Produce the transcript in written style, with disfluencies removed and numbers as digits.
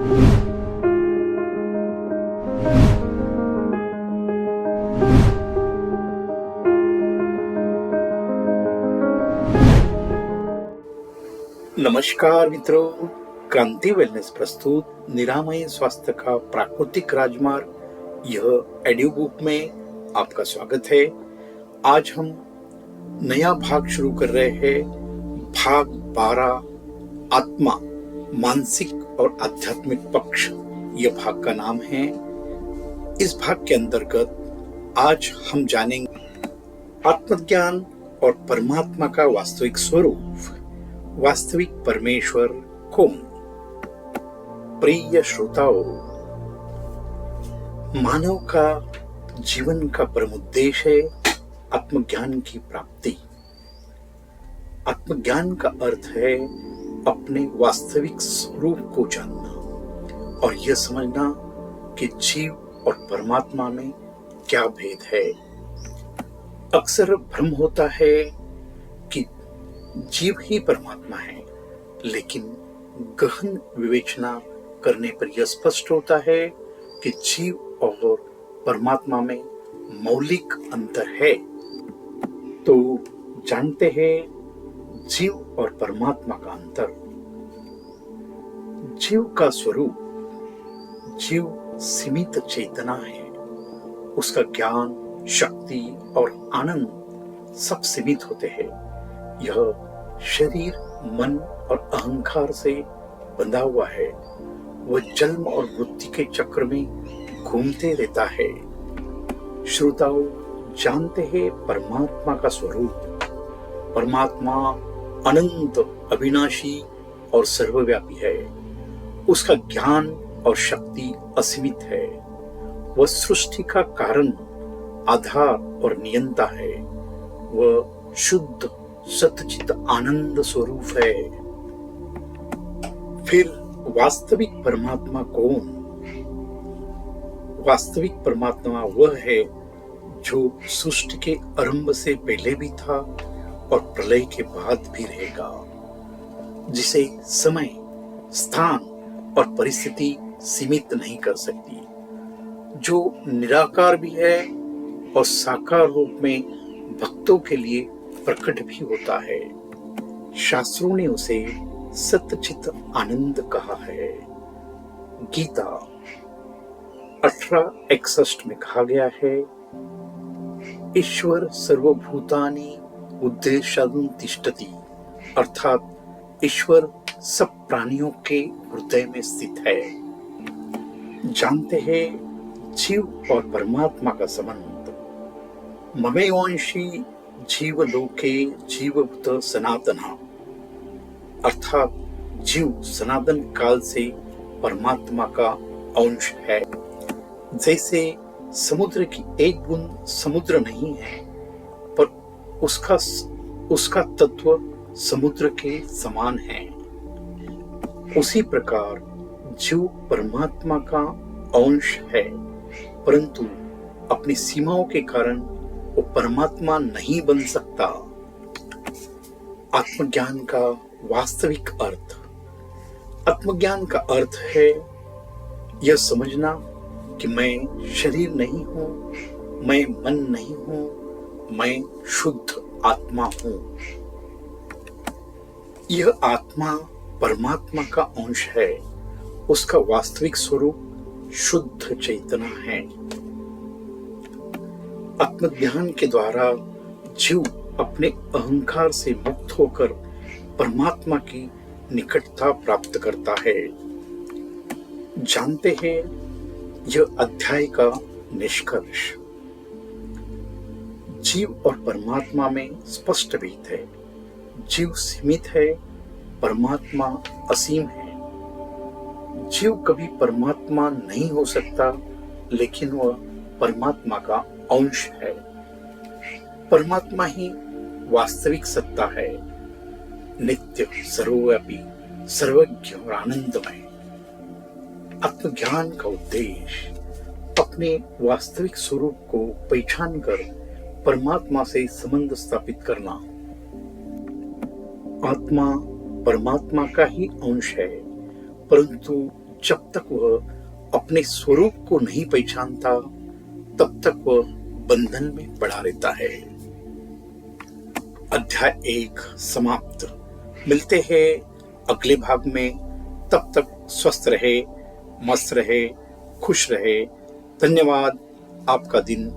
नमस्कार मित्रों, क्रांति वेलनेस प्रस्तुत निरामय स्वास्थ्य का प्राकृतिक राजमार्ग यह ऑडियो बुक में आपका स्वागत है। आज हम नया भाग शुरू कर रहे हैं, भाग 12, आत्मा, मानसिक और आध्यात्मिक पक्ष। यह भाग का नाम है। इस भाग के अंतर्गत आज हम जानेंगे आत्मज्ञान और परमात्मा का वास्तविक स्वरूप, वास्तविक परमेश्वर कौन। प्रिय श्रोताओं, मानव का जीवन का परम उद्देश्य है आत्मज्ञान की प्राप्ति। आत्मज्ञान का अर्थ है अपने वास्तविक स्वरूप को जानना और यह समझना कि जीव और परमात्मा में क्या भेद है। अक्सर भ्रम होता है कि जीव ही परमात्मा है, लेकिन गहन विवेचना करने पर यह स्पष्ट होता है कि जीव और परमात्मा में मौलिक अंतर है। तो जानते हैं जीव और परमात्मा का अंतर। जीव का स्वरूप, जीव सीमित चेतना है। उसका ज्ञान, शक्ति और आनंद सब सीमित होते हैं। यह शरीर, मन और अहंकार से बंधा हुआ है। वह जन्म और मृत्यु के चक्र में घूमते रहता है। श्रोताओं, जानते हैं परमात्मा का स्वरूप। परमात्मा अनंत, अविनाशी और सर्वव्यापी है। उसका ज्ञान और शक्ति असीमित है। वह सृष्टि का कारण, आधार और नियंता है। वह शुद्ध सतचित आनंद स्वरूप है। फिर वास्तविक परमात्मा कौन? वास्तविक परमात्मा वह है जो सृष्टि के आरंभ से पहले भी था और प्रलय के बाद भी रहेगा, जिसे समय, स्थान और परिस्थिति सीमित नहीं कर सकती, जो निराकार भी है और साकार रूप में भक्तों के लिए प्रकट भी होता है। शास्त्रों ने उसे सतचित आनंद कहा है। गीता 18:61 में कहा गया है, ईश्वर सर्वभूतानि उद्देश्यादुन तिष्ठति, अर्थात ईश्वर सब प्राणियों के हृदय में स्थित है। जानते हैं जीव और परमात्मा का संबंध। ममेवांशी जीवलोके जीवभूत सनातना, अर्थात जीव सनातन काल से परमात्मा का अंश है। जैसे समुद्र की एक बूंद समुद्र नहीं है, पर उसका तत्व समुद्र के समान है। उसी प्रकार जीव परमात्मा का अंश है, परंतु अपनी सीमाओं के कारण वो परमात्मा नहीं बन सकता। आत्मज्ञान का वास्तविक अर्थ। आत्मज्ञान का अर्थ है यह समझना कि मैं शरीर नहीं हूं, मैं मन नहीं हूं, मैं शुद्ध आत्मा हूं। यह आत्मा परमात्मा का अंश है। उसका वास्तविक स्वरूप शुद्ध चेतना है। आत्मज्ञान के द्वारा जीव अपने अहंकार से मुक्त होकर परमात्मा की निकटता प्राप्त करता है। जानते हैं यह अध्याय का निष्कर्ष। जीव और परमात्मा में स्पष्ट भेद है। जीव सीमित है, परमात्मा असीम है। जीव कभी परमात्मा नहीं हो सकता, लेकिन वह परमात्मा का अंश है। परमात्मा ही वास्तविक सत्ता है, नित्य, सर्वव्यापी, सर्वज्ञ और आनंदमय। आत्मज्ञान का उद्देश्य अपने वास्तविक स्वरूप को पहचान कर परमात्मा से संबंध स्थापित करना। आत्मा परमात्मा का ही अंश है, परंतु जब तक वह अपने स्वरूप को नहीं पहचानता तब तक वह बंधन में पड़ा रहता है। अध्याय 1 समाप्त। मिलते हैं अगले भाग में। तब तक स्वस्थ रहे, मस्त रहे, खुश रहे। धन्यवाद। आपका दिन